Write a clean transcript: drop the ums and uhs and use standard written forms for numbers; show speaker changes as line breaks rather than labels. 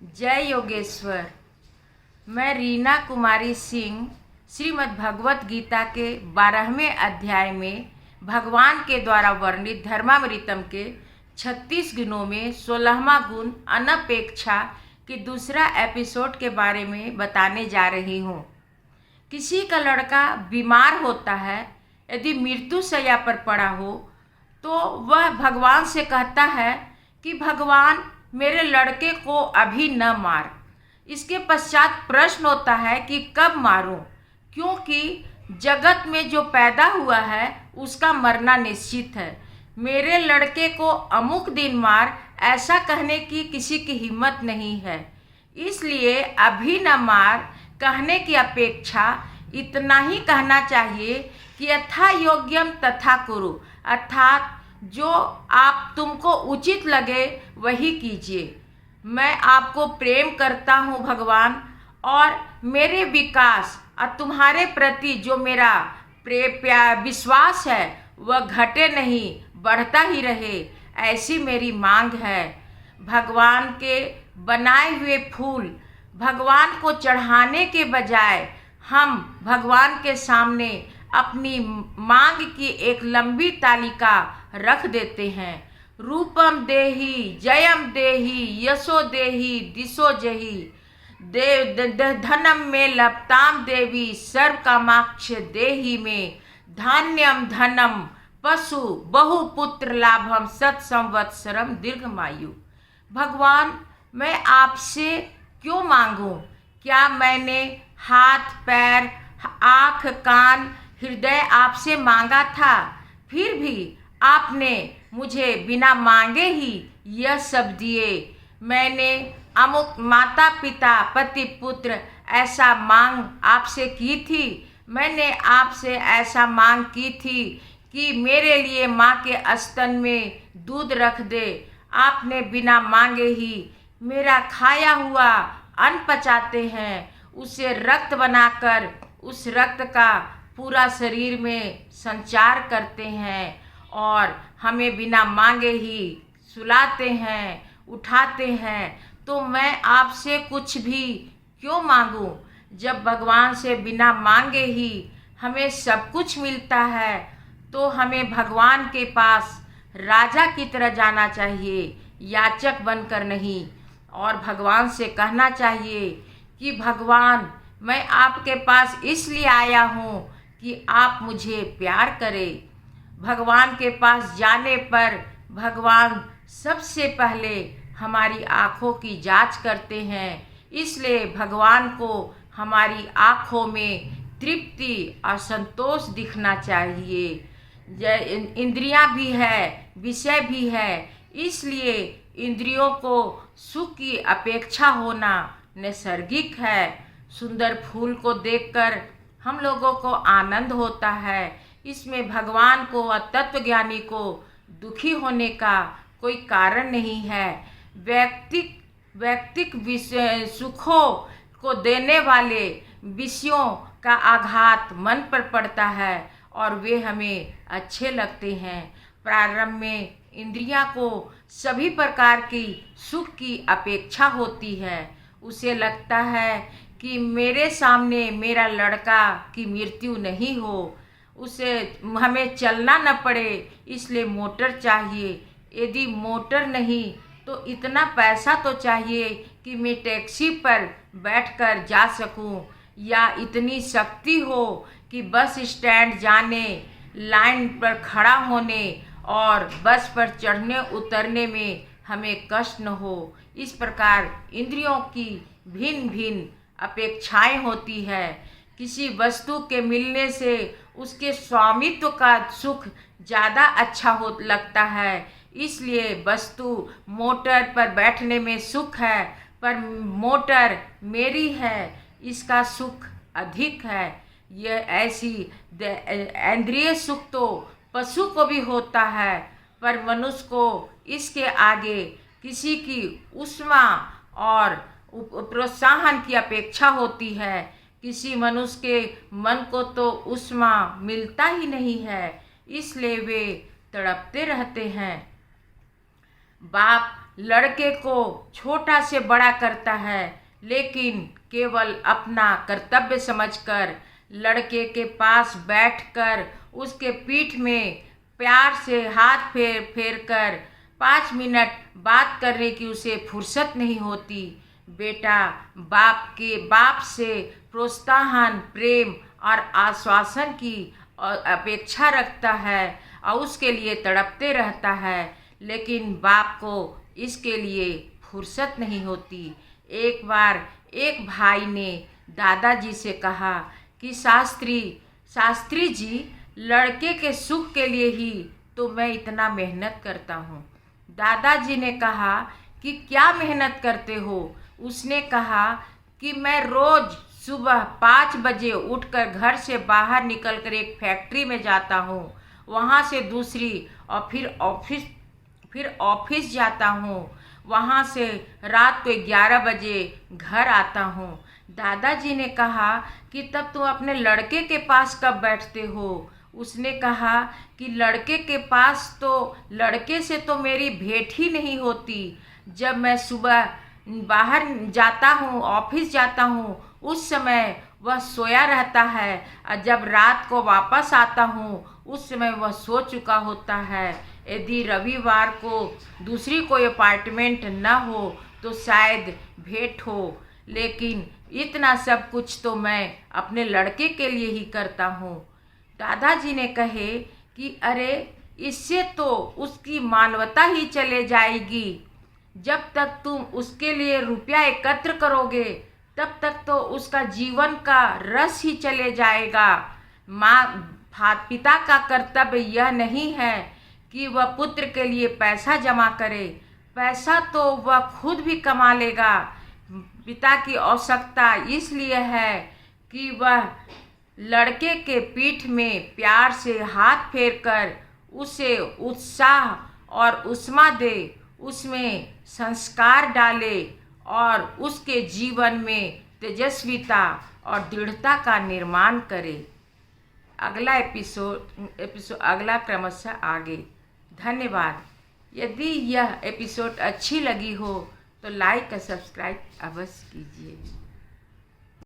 जय योगेश्वर। मैं रीना कुमारी सिंह श्रीमद् भगवत गीता के 12वें अध्याय में भगवान के द्वारा वर्णित धर्मामृतम के 36 गुणों में 16वां गुण अनपेक्षा के दूसरा एपिसोड के बारे में बताने जा रही हूँ। किसी का लड़का बीमार होता है, यदि मृत्यु शैया पर पड़ा हो तो वह भगवान से कहता है कि भगवान मेरे लड़के को अभी न मार। इसके पश्चात प्रश्न होता है कि कब मारूं, क्योंकि जगत में जो पैदा हुआ है उसका मरना निश्चित है। मेरे लड़के को अमुक दिन मार, ऐसा कहने की किसी की हिम्मत नहीं है। इसलिए अभी न मार कहने की अपेक्षा इतना ही कहना चाहिए कि यथा योग्यम तथा कुरु, अर्थात जो आप तुमको उचित लगे वही कीजिए। मैं आपको प्रेम करता हूँ भगवान, और मेरे विकास और तुम्हारे प्रति जो मेरा विश्वास है वह घटे नहीं, बढ़ता ही रहे, ऐसी मेरी मांग है। भगवान के बनाए हुए फूल भगवान को चढ़ाने के बजाय हम भगवान के सामने अपनी मांग की एक लंबी तालिका रख देते हैं। रूपम देहि जयम देहि यशो देहि दिशो जहि धनम में लपताम देवी सर्व कामाक्ष देहि में धान्यम धनम पशु बहुपुत्र लाभम सत संवत्सरम दीर्घमायु। भगवान, मैं आपसे क्यों मांगूं? क्या मैंने हाथ पैर आँख कान हृदय आपसे मांगा था? फिर भी आपने मुझे बिना मांगे ही यह सब दिए। मैंने अमुक माता पिता पति पुत्र ऐसा मांग आपसे की थी। मैंने आपसे ऐसा मांग की थी कि मेरे लिए माँ के स्तन में दूध रख दे। आपने बिना मांगे ही मेरा खाया हुआ अन्न पचाते हैं, उसे रक्त बनाकर उस रक्त का पूरा शरीर में संचार करते हैं, और हमें बिना मांगे ही सुलाते हैं, उठाते हैं। तो मैं आपसे कुछ भी क्यों मांगूं? जब भगवान से बिना मांगे ही हमें सब कुछ मिलता है तो हमें भगवान के पास राजा की तरह जाना चाहिए, याचक बनकर नहीं। और भगवान से कहना चाहिए कि भगवान, मैं आपके पास इसलिए आया हूँ कि आप मुझे प्यार करें। भगवान के पास जाने पर भगवान सबसे पहले हमारी आँखों की जांच करते हैं। इसलिए भगवान को हमारी आँखों में तृप्ति और संतोष दिखना चाहिए। इंद्रियां भी है, विषय भी है, इसलिए इंद्रियों को सुख की अपेक्षा होना नैसर्गिक है। सुंदर फूल को देखकर हम लोगों को आनंद होता है। इसमें भगवान को व तत्वज्ञानी को दुखी होने का कोई कारण नहीं है। वैयक्तिक सुखों को देने वाले विषयों का आघात मन पर पड़ता है और वे हमें अच्छे लगते हैं। प्रारंभ में इंद्रियां को सभी प्रकार की सुख की अपेक्षा होती है। उसे लगता है कि मेरे सामने मेरा लड़का की मृत्यु नहीं हो, उसे हमें चलना न पड़े, इसलिए मोटर चाहिए। यदि मोटर नहीं तो इतना पैसा तो चाहिए कि मैं टैक्सी पर बैठकर जा सकूं, या इतनी शक्ति हो कि बस स्टैंड जाने, लाइन पर खड़ा होने और बस पर चढ़ने उतरने में हमें कष्ट न हो। इस प्रकार इंद्रियों की भिन्न भिन्न अपेक्षाएं होती है। किसी वस्तु के मिलने से उसके स्वामित्व का सुख ज़्यादा अच्छा हो लगता है, इसलिए वस्तु मोटर पर बैठने में सुख है, पर मोटर मेरी है, इसका सुख अधिक है। यह ऐसी इंद्रिय सुख तो पशु को भी होता है, पर मनुष्य को इसके आगे किसी की उष्मा और प्रोत्साहन की अपेक्षा होती है। किसी मनुष्य के मन को तो उष्मा मिलता ही नहीं है, इसलिए वे तड़पते रहते हैं। बाप लड़के को छोटा से बड़ा करता है, लेकिन केवल अपना कर्तव्य समझकर लड़के के पास बैठकर उसके पीठ में प्यार से हाथ फेर फेर कर 5 मिनट बात करने की उसे फुर्सत नहीं होती। बेटा बाप से प्रोत्साहन, प्रेम और आश्वासन की अपेक्षा रखता है और उसके लिए तड़पते रहता है, लेकिन बाप को इसके लिए फुर्सत नहीं होती। एक बार एक भाई ने दादाजी से कहा कि शास्त्री जी, लड़के के सुख के लिए ही तो मैं इतना मेहनत करता हूँ। दादाजी ने कहा कि क्या मेहनत करते हो? उसने कहा कि मैं रोज़ सुबह 5 बजे उठकर घर से बाहर निकलकर एक फैक्ट्री में जाता हूँ, वहाँ से दूसरी और फिर ऑफिस जाता हूँ, वहाँ से रात को 11 बजे घर आता हूँ। दादाजी ने कहा कि तब तुम अपने लड़के के पास कब बैठते हो? उसने कहा कि लड़के से तो मेरी भेंट ही नहीं होती। जब मैं सुबह बाहर जाता हूँ, ऑफिस जाता हूँ, उस समय वह सोया रहता है और जब रात को वापस आता हूँ उस समय वह सो चुका होता है। यदि रविवार को दूसरी कोई अपार्टमेंट न हो तो शायद भेंट हो, लेकिन इतना सब कुछ तो मैं अपने लड़के के लिए ही करता हूँ। दादाजी ने कहे कि अरे, इससे तो उसकी मानवता ही चले जाएगी। जब तक तुम उसके लिए रुपया एकत्र करोगे तब तक तो उसका जीवन का रस ही चले जाएगा। पिता का कर्तव्य यह नहीं है कि वह पुत्र के लिए पैसा जमा करे, पैसा तो वह खुद भी कमा लेगा। पिता की आवश्यकता इसलिए है कि वह लड़के के पीठ में प्यार से हाथ फेर कर उसे उत्साह और उष्मा दे, उसमें संस्कार डाले और उसके जीवन में तेजस्विता और दृढ़ता का निर्माण करे। अगला एपिसोड अगला क्रमशः आगे। धन्यवाद। यदि यह एपिसोड अच्छी लगी हो तो लाइक और सब्सक्राइब अवश्य कीजिए।